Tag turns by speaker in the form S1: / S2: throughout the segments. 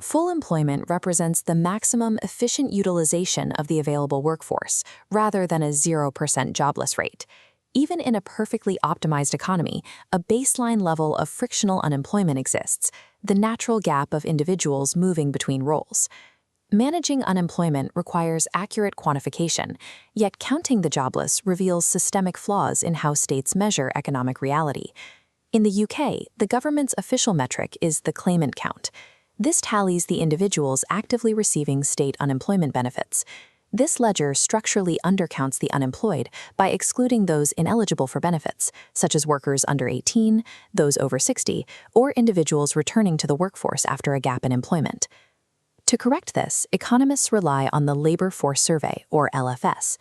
S1: Full employment represents the maximum efficient utilization of the available workforce, rather than a 0% jobless rate. Even in a perfectly optimized economy, a baseline level of frictional unemployment exists, the natural gap of individuals moving between roles. Managing unemployment requires accurate quantification, yet counting the jobless reveals systemic flaws in how states measure economic reality. In the UK, the government's official metric is the claimant count. This tallies the individuals actively receiving state unemployment benefits. This ledger structurally undercounts the unemployed by excluding those ineligible for benefits, such as workers under 18, those over 60, or individuals returning to the workforce after a gap in employment. To correct this, economists rely on the Labor Force Survey, or LFS.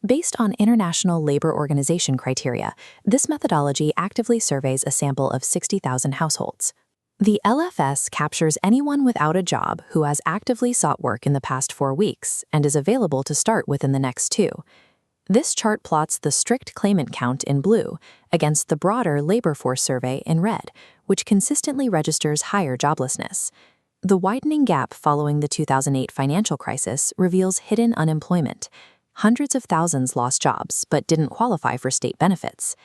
S1: Based on International Labor Organization criteria, this methodology actively surveys a sample of 60,000 households. The LFS captures anyone without a job who has actively sought work in the past 4 weeks and is available to start within the next 2. This chart plots the strict claimant count in blue against the broader labor force survey in red, which consistently registers higher joblessness. The widening gap following the 2008 financial crisis reveals hidden unemployment. Hundreds of thousands lost jobs but didn't qualify for state benefits.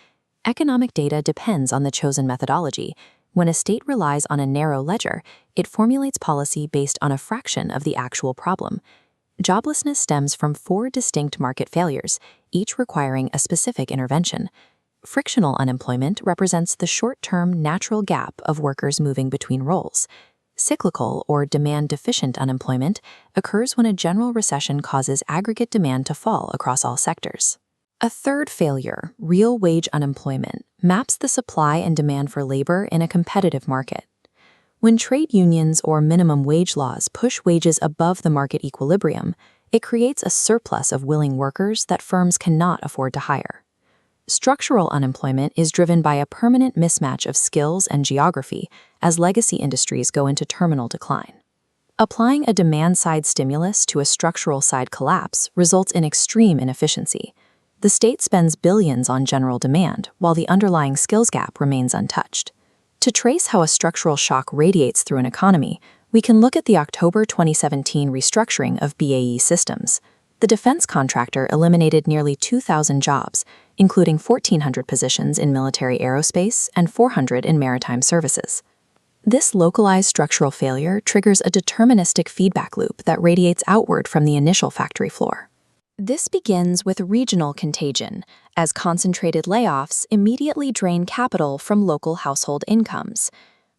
S1: Economic data depends on the chosen methodology. When a state relies on a narrow ledger, it formulates policy based on a fraction of the actual problem. Joblessness stems from 4 distinct market failures, each requiring a specific intervention. Frictional unemployment represents the short-term natural gap of workers moving between roles. Cyclical or demand-deficient unemployment occurs when a general recession causes aggregate demand to fall across all sectors. A third failure, real wage unemployment, maps the supply and demand for labor in a competitive market. When trade unions or minimum wage laws push wages above the market equilibrium, it creates a surplus of willing workers that firms cannot afford to hire. Structural unemployment is driven by a permanent mismatch of skills and geography as legacy industries go into terminal decline. Applying a demand-side stimulus to a structural-side collapse results in extreme inefficiency. The state spends billions on general demand, while the underlying skills gap remains untouched. To trace how a structural shock radiates through an economy, we can look at the October 2017 restructuring of BAE Systems. The defense contractor eliminated nearly 2,000 jobs, including 1,400 positions in military aerospace and 400 in maritime services. This localized structural failure triggers a deterministic feedback loop that radiates outward from the initial factory floor. This begins with regional contagion, as concentrated layoffs immediately drain capital from local household incomes.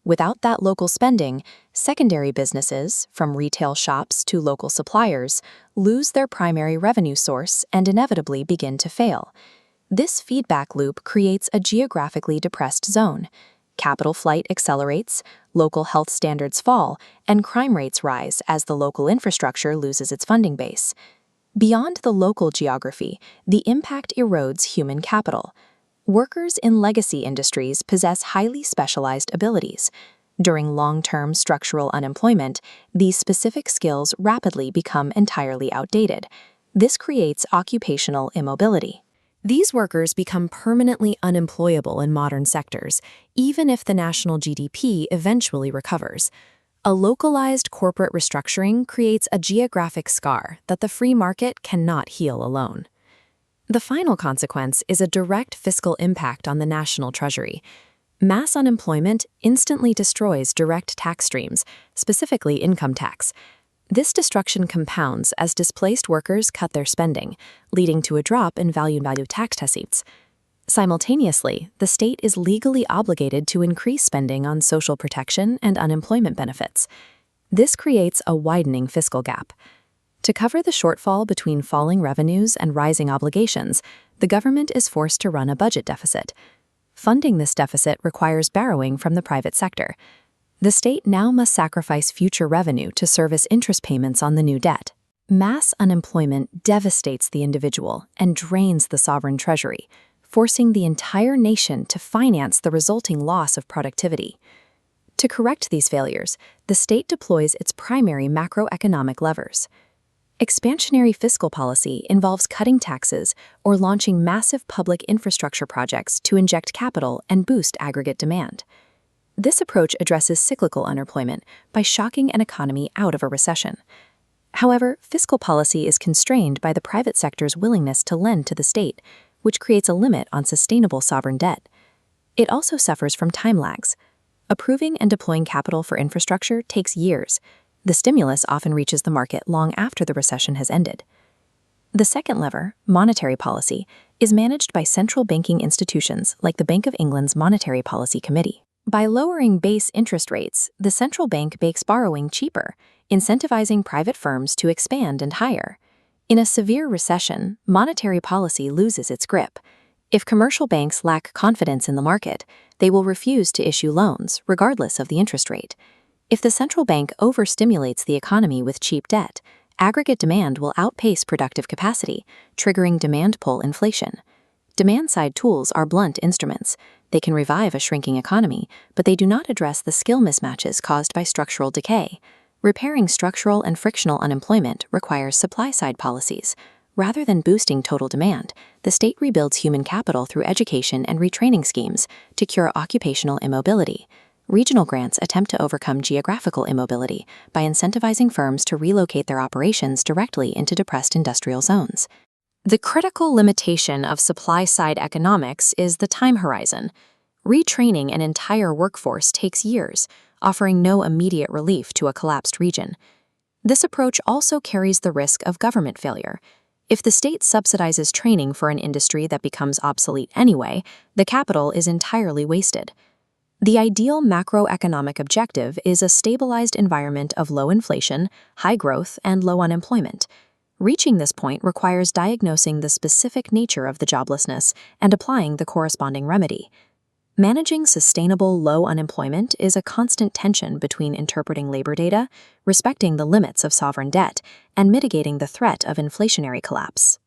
S1: Without that local spending, secondary businesses, from retail shops to local suppliers, lose their primary revenue source and inevitably begin to fail. This feedback loop creates a geographically depressed zone. Capital flight accelerates, local health standards fall, and crime rates rise as the local infrastructure loses its funding base. Beyond the local geography, the impact erodes human capital. Workers in legacy industries possess highly specialized abilities. During long-term structural unemployment, these specific skills rapidly become entirely outdated. This creates occupational immobility. These workers become permanently unemployable in modern sectors, even if the national GDP eventually recovers. A localized corporate restructuring creates a geographic scar that the free market cannot heal alone. The final consequence is a direct fiscal impact on the national treasury. Mass unemployment instantly destroys direct tax streams, specifically income tax. This destruction compounds as displaced workers cut their spending, leading to a drop in value tax receipts. Simultaneously, the state is legally obligated to increase spending on social protection and unemployment benefits. This creates a widening fiscal gap. To cover the shortfall between falling revenues and rising obligations, the government is forced to run a budget deficit. Funding this deficit requires borrowing from the private sector. The state now must sacrifice future revenue to service interest payments on the new debt. Mass unemployment devastates the individual and drains the sovereign treasury, forcing the entire nation to finance the resulting loss of productivity. To correct these failures, the state deploys its primary macroeconomic levers. Expansionary fiscal policy involves cutting taxes or launching massive public infrastructure projects to inject capital and boost aggregate demand. This approach addresses cyclical unemployment by shocking an economy out of a recession. However, fiscal policy is constrained by the private sector's willingness to lend to the state, which creates a limit on sustainable sovereign debt. It also suffers from time lags. Approving and deploying capital for infrastructure takes years. The stimulus often reaches the market long after the recession has ended. The second lever, monetary policy, is managed by central banking institutions like the Bank of England's Monetary Policy Committee. By lowering base interest rates, the central bank makes borrowing cheaper, incentivizing private firms to expand and hire. In a severe recession, monetary policy loses its grip. If commercial banks lack confidence in the market, they will refuse to issue loans, regardless of the interest rate. If the central bank overstimulates the economy with cheap debt, aggregate demand will outpace productive capacity, triggering demand pull inflation. Demand-side tools are blunt instruments. They can revive a shrinking economy, but they do not address the skill mismatches caused by structural decay. Repairing structural and frictional unemployment requires supply-side policies. Rather than boosting total demand, the state rebuilds human capital through education and retraining schemes to cure occupational immobility. Regional grants attempt to overcome geographical immobility by incentivizing firms to relocate their operations directly into depressed industrial zones. The critical limitation of supply-side economics is the time horizon. Retraining an entire workforce takes years, offering no immediate relief to a collapsed region. This approach also carries the risk of government failure. If the state subsidizes training for an industry that becomes obsolete anyway, the capital is entirely wasted. The ideal macroeconomic objective is a stabilized environment of low inflation, high growth, and low unemployment. Reaching this point requires diagnosing the specific nature of the joblessness and applying the corresponding remedy. Managing sustainable low unemployment is a constant tension between interpreting labor data, respecting the limits of sovereign debt, and mitigating the threat of inflationary collapse.